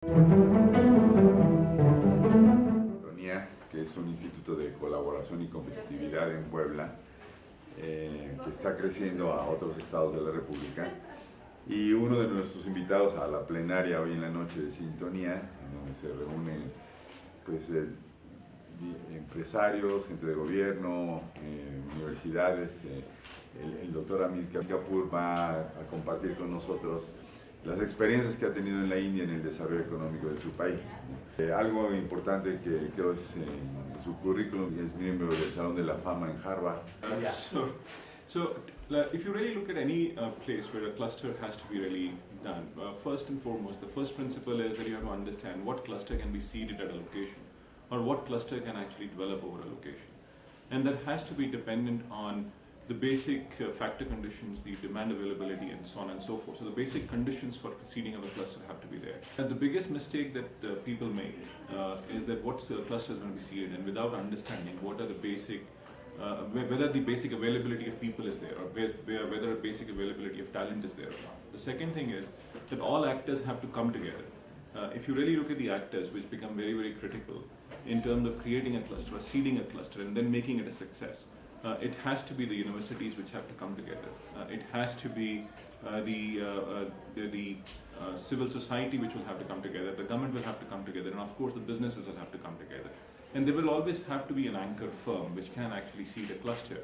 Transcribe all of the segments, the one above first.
Sintonía, que es un instituto de colaboración y competitividad en Puebla, que está creciendo a otros estados de la República. Y uno de nuestros invitados a la plenaria hoy en la noche de Sintonía, en donde se reúnen pues, empresarios, gente de gobierno, universidades, el doctor Amit Kapoor va a compartir con nosotros las experiencias que ha tenido en la India en el desarrollo económico de su país. Algo importante que creo es en su currículum, es miembro del Salón de la Fama en Harvard. If you really look at any place where a cluster has to be really done, first and foremost, the first principle is that you have to understand what cluster can be seeded at a location, or what cluster can actually develop over a location. And that has to be dependent on the basic factor conditions, the demand availability, and so on and so forth. So the basic conditions for seeding of a cluster have to be there. And the biggest mistake that people make is that what's the cluster is going to be seeded, and without understanding what are the basic whether the basic availability of people is there, or whether basic availability of talent is there or not. The second thing is that all actors have to come together. If you really look at the actors, which become very, very critical in terms of creating a cluster, or seeding a cluster, and then making it a success, it has to be the universities which have to come together. It has to be the civil society which will have to come together, the government will have to come together, and of course the businesses will have to come together. And there will always have to be an anchor firm which can actually seed a cluster.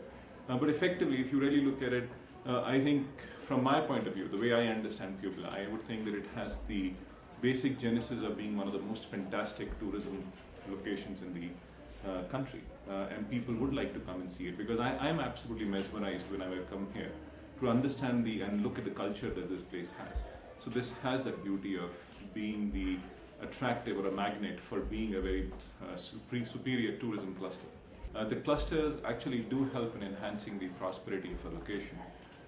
But effectively, if you really look at it, I think from my point of view, the way I understand Puebla, I would think that it has the basic genesis of being one of the most fantastic tourism locations in the country. And people would like to come and see it, because I'm absolutely mesmerized when I come here to understand and look at the culture that this place has. So this has that beauty of being the attractive or a magnet for being a very superior tourism cluster. The clusters actually do help in enhancing the prosperity of a location.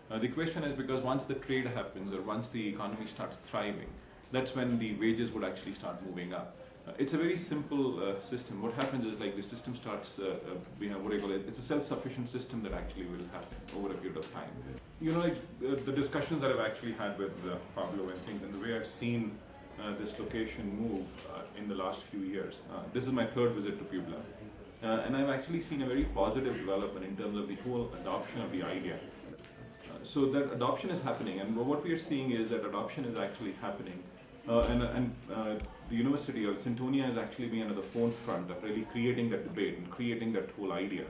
The question is, because once the trade happens, or once the economy starts thriving, that's when the wages would actually start moving up. It's a very simple system. What happens is, like, the system starts, what I call it, it's a self-sufficient system that actually will happen over a period of time. You know, like, the discussions that I've actually had with Pablo and things, and the way I've seen this location move in the last few years. This is my third visit to Puebla, and I've actually seen a very positive development in terms of the whole adoption of the idea. So that adoption is happening, and what we are seeing is that adoption is actually happening, and the university, or Sintonía, is actually being at the forefront of really creating that debate and creating that whole idea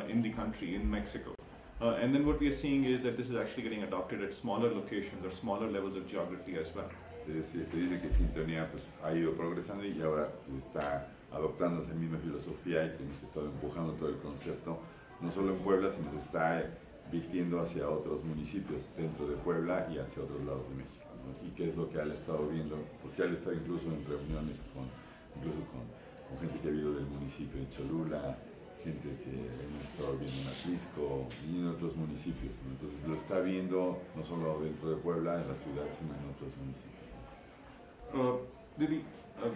in the country, in Mexico. And then what we are seeing is that this is actually getting adopted at smaller locations or smaller levels of geography as well. Te dice que Sintonía pues, ha ido progresando y ahora pues, está adoptando esa misma filosofía, y que hemos estado empujando todo el concepto, no solo en Puebla, sino se está virtiendo hacia otros municipios dentro de Puebla y hacia otros lados de México, ¿no? Y qué es lo que él ha estado viendo, porque él está incluso en reuniones con gente que ha habido del municipio de Cholula, gente que hemos estado viendo en Atlisco y en otros municipios, ¿no? Entonces lo está viendo no solo dentro de Puebla, en la ciudad, sino en otros municipios.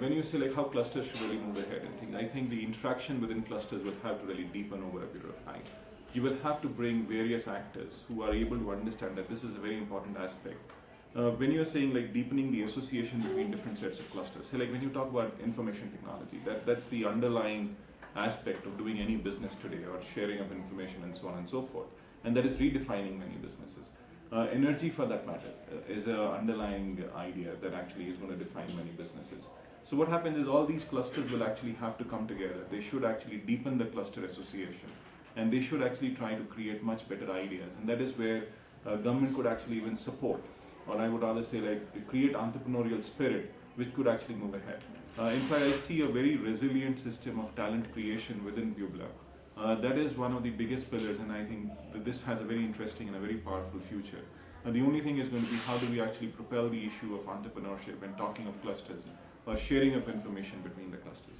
When you say like how clusters should really move ahead and things, I think the interaction within clusters will have to really deepen over a period of time. You will have to bring various actors who are able to understand that this is a very important aspect. When you're saying like deepening the association between different sets of clusters, say like when you talk about information technology, that's the underlying aspect of doing any business today, or sharing of information and so on and so forth, and that is redefining many businesses. Energy, for that matter, is an underlying idea that actually is going to define many businesses. So what happens is all these clusters will actually have to come together. They should actually deepen the cluster association, and they should actually try to create much better ideas, and that is where government could actually even support, or I would rather say like create entrepreneurial spirit which could actually move ahead. In fact, I see a very resilient system of talent creation within Puebla. That is one of the biggest pillars, and I think that this has a very interesting and a very powerful future. The only thing is going to be how do we actually propel the issue of entrepreneurship and talking of clusters, or sharing of information between the clusters.